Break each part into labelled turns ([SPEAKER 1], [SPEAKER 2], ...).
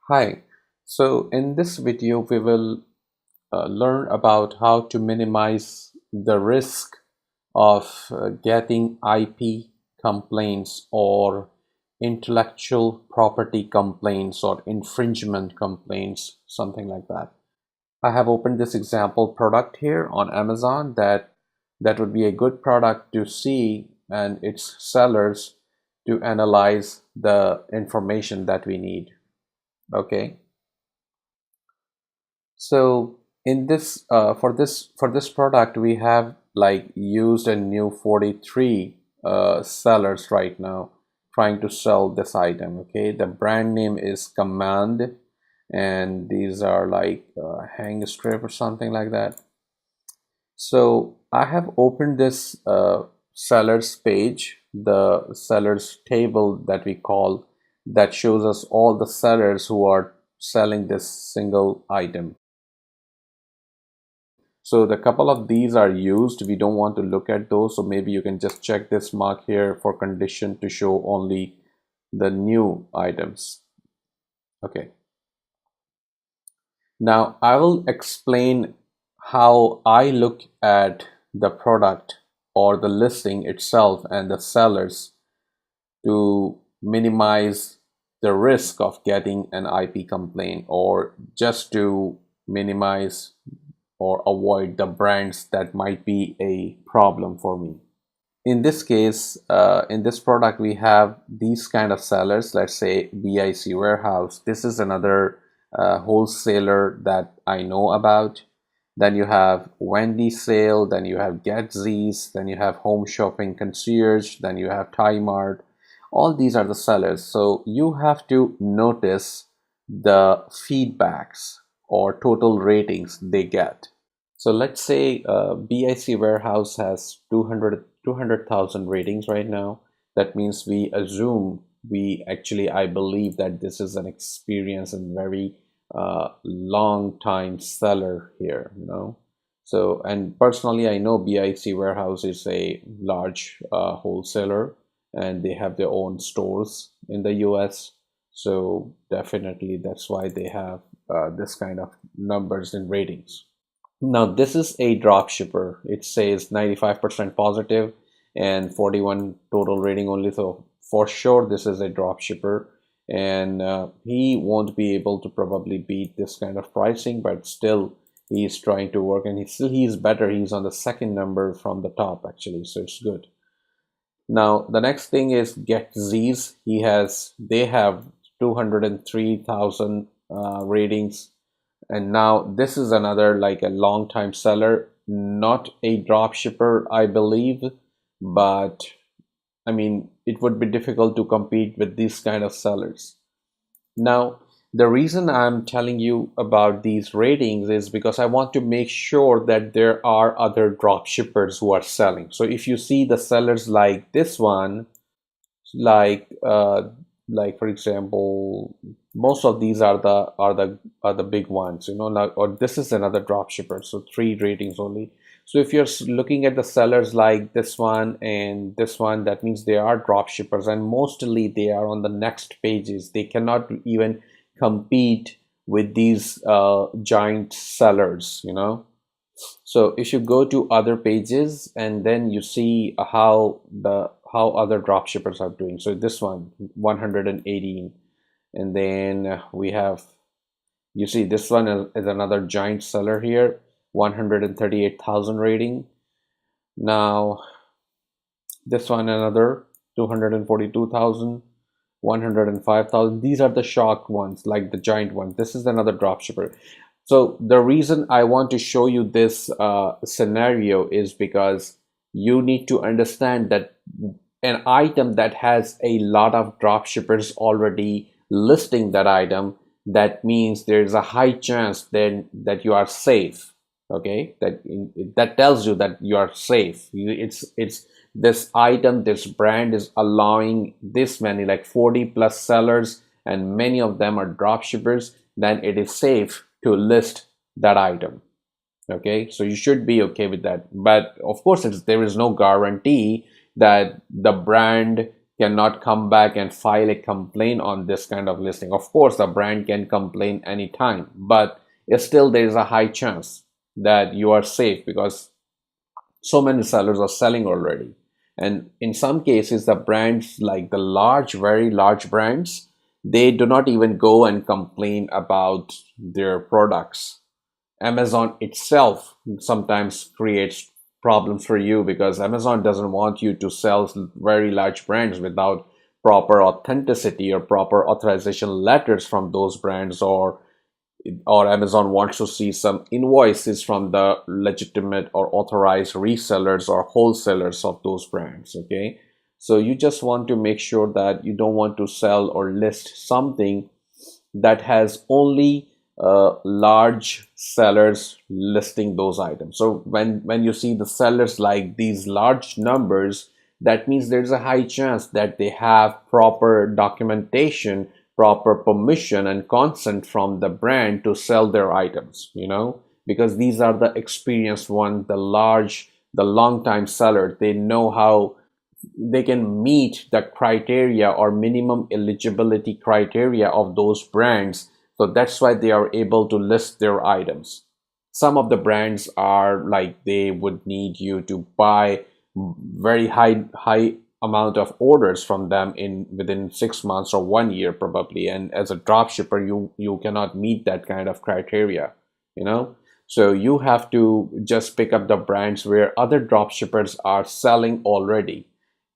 [SPEAKER 1] Hi, so in this video we will learn about how to minimize the risk of getting IP complaints or intellectual property complaints or infringement complaints, something like that. I have opened this example product here on Amazon that would be a good product to see and its sellers to analyze the information that we need. Okay. So in this for this product, we have like used a new 43 sellers right now trying to sell this item. Okay, the brand name is Command, and these are like hang strip or something like that. So I have opened this sellers page, the sellers table that we call, that shows us all the sellers who are selling this single item. So the couple of these are used. We don't want to look at those. So maybe you can just check this mark here for condition to show only the new items. Okay. Now I will explain how I look at the product or the listing itself and the sellers to minimize the risk of getting an IP complaint, or just to minimize or avoid the brands that might be a problem for me. In this case, in this product, we have these kind of sellers. Let's say BIC Warehouse. This is another wholesaler that I know about. Then you have Wendy Sale, then you have GetZees, then you have Home Shopping Concierge, then you have Thai Mart. All these are the sellers. So you have to notice the feedbacks or total ratings they get. So let's say BIC Warehouse has 200,000 ratings right now. That means we assume, I believe that this is an experienced and very long time seller here, So, and personally, I know BIC Warehouse is a large wholesaler, and they have their own stores in the US. So definitely that's why they have this kind of numbers and ratings. Now this is a drop shipper. It says 95% positive and 41 total rating only. So for sure this is a drop shipper, and he won't be able to probably beat this kind of pricing, but still he's trying to work, and he's better. He's on the second number from the top actually, so it's good. Now the next thing is GetZees. They have 203,000 ratings, and now this is another like a long time seller, not a drop shipper, I believe, but I mean it would be difficult to compete with these kind of sellers. Now the reason I'm telling you about these ratings is because I want to make sure that there are other drop shippers who are selling. So if you see the sellers like this one, like for example, most of these are the big ones, like, or this is another drop shipper, so 3 ratings only. So if you're looking at the sellers like this one and this one, that means they are drop shippers, and mostly they are on the next pages. They cannot even compete with these giant sellers. So if you go to other pages and then you see how other drop shippers are doing. So this one 118, and then we have, you see this one is another giant seller here, 138,000 rating. Now this one another 242,000, 105,000. These are the shock ones, like the giant one. This is another drop shipper. So the reason I want to show you this scenario is because you need to understand that an item that has a lot of drop shippers already listing that item, that means there's a high chance then that you are safe. Okay, that tells you that you are safe. It's this item, this brand is allowing this many, like 40 plus sellers, and many of them are drop shippers, then it is safe to list that item. Okay, so you should be okay with that, but of course there is no guarantee that the brand cannot come back and file a complaint on this kind of listing. Of course, the brand can complain anytime, but still there is a high chance that you are safe because so many sellers are selling already. And in some cases, the brands like the large, very large brands, they do not even go and complain about their products. Amazon itself sometimes creates problems for you because Amazon doesn't want you to sell very large brands without proper authenticity or proper authorization letters from those brands, or Amazon wants to see some invoices from the legitimate or authorized resellers or wholesalers of those brands. Okay, so you just want to make sure that you don't want to sell or list something that has only large sellers listing those items. So when you see the sellers like these large numbers, that means there's a high chance that they have proper documentation, proper permission and consent from the brand to sell their items, because these are the experienced ones, the large, the long time sellers. They know how they can meet the criteria or minimum eligibility criteria of those brands. So that's why they are able to list their items. Some of the brands are like they would need you to buy very high amount of orders from them in within 6 months or 1 year probably, and as a drop shipper you cannot meet that kind of criteria, so you have to just pick up the brands where other drop shippers are selling already.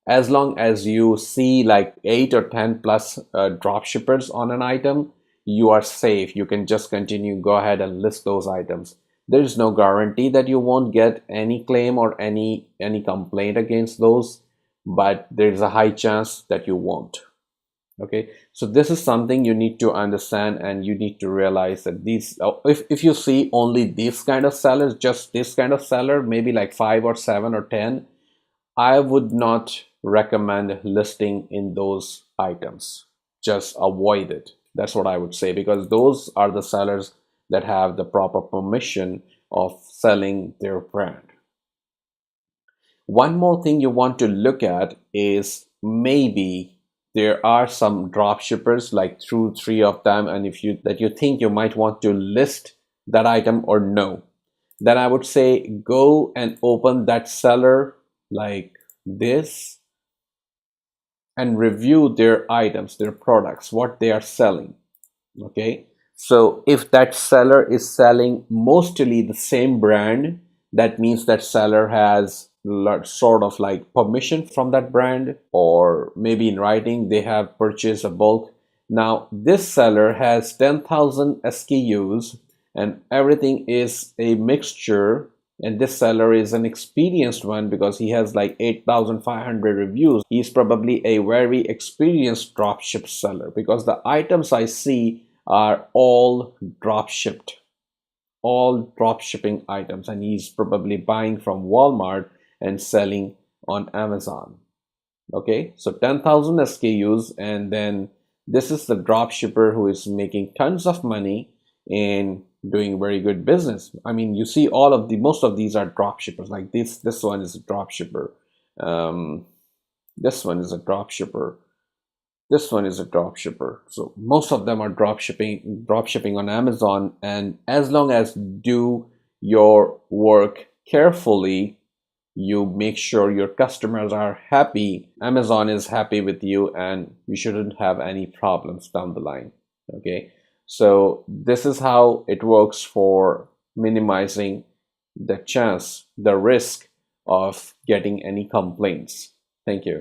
[SPEAKER 1] As long as you see like 8 or 10 plus drop shippers on an item, you are safe. You can just continue, go ahead and list those items. There's no guarantee that you won't get any claim or any complaint against those, but there's a high chance that you won't. Okay, so this is something you need to understand, and you need to realize that these, if you see only this kind of sellers, just this kind of seller, maybe like 5 or 7 or 10, I would not recommend listing in those items. Just avoid it. That's what I would say, because those are the sellers that have the proper permission of selling their brand. One more thing you want to look at is maybe there are some drop shippers, like 2 3 of them, and if you think you might want to list that item or no, then I would say go and open that seller like this and review their items, their products, what they are selling. Okay, so if that seller is selling mostly the same brand, that means that seller has sort of like permission from that brand, or maybe in writing they have purchased a bulk. Now this seller has 10,000 SKUs and everything is a mixture, and this seller is an experienced one because he has like 8,500 reviews. He's probably a very experienced dropship seller, because the items I see are all drop shipped, all drop shipping items, and he's probably buying from Walmart and selling on Amazon. Okay, so 10,000 SKUs, and then this is the drop shipper who is making tons of money and doing very good business. I mean, you see all of the most of these are drop shippers. Like this one is a drop shipper. This one is a drop shipper. This one is a drop shipper. So most of them are drop shipping on Amazon. And as long as you do your work carefully, you make sure your customers are happy, Amazon is happy with you, and you shouldn't have any problems down the line. Okay, so this is how it works for minimizing the chance, the risk of getting any complaints. Thank you.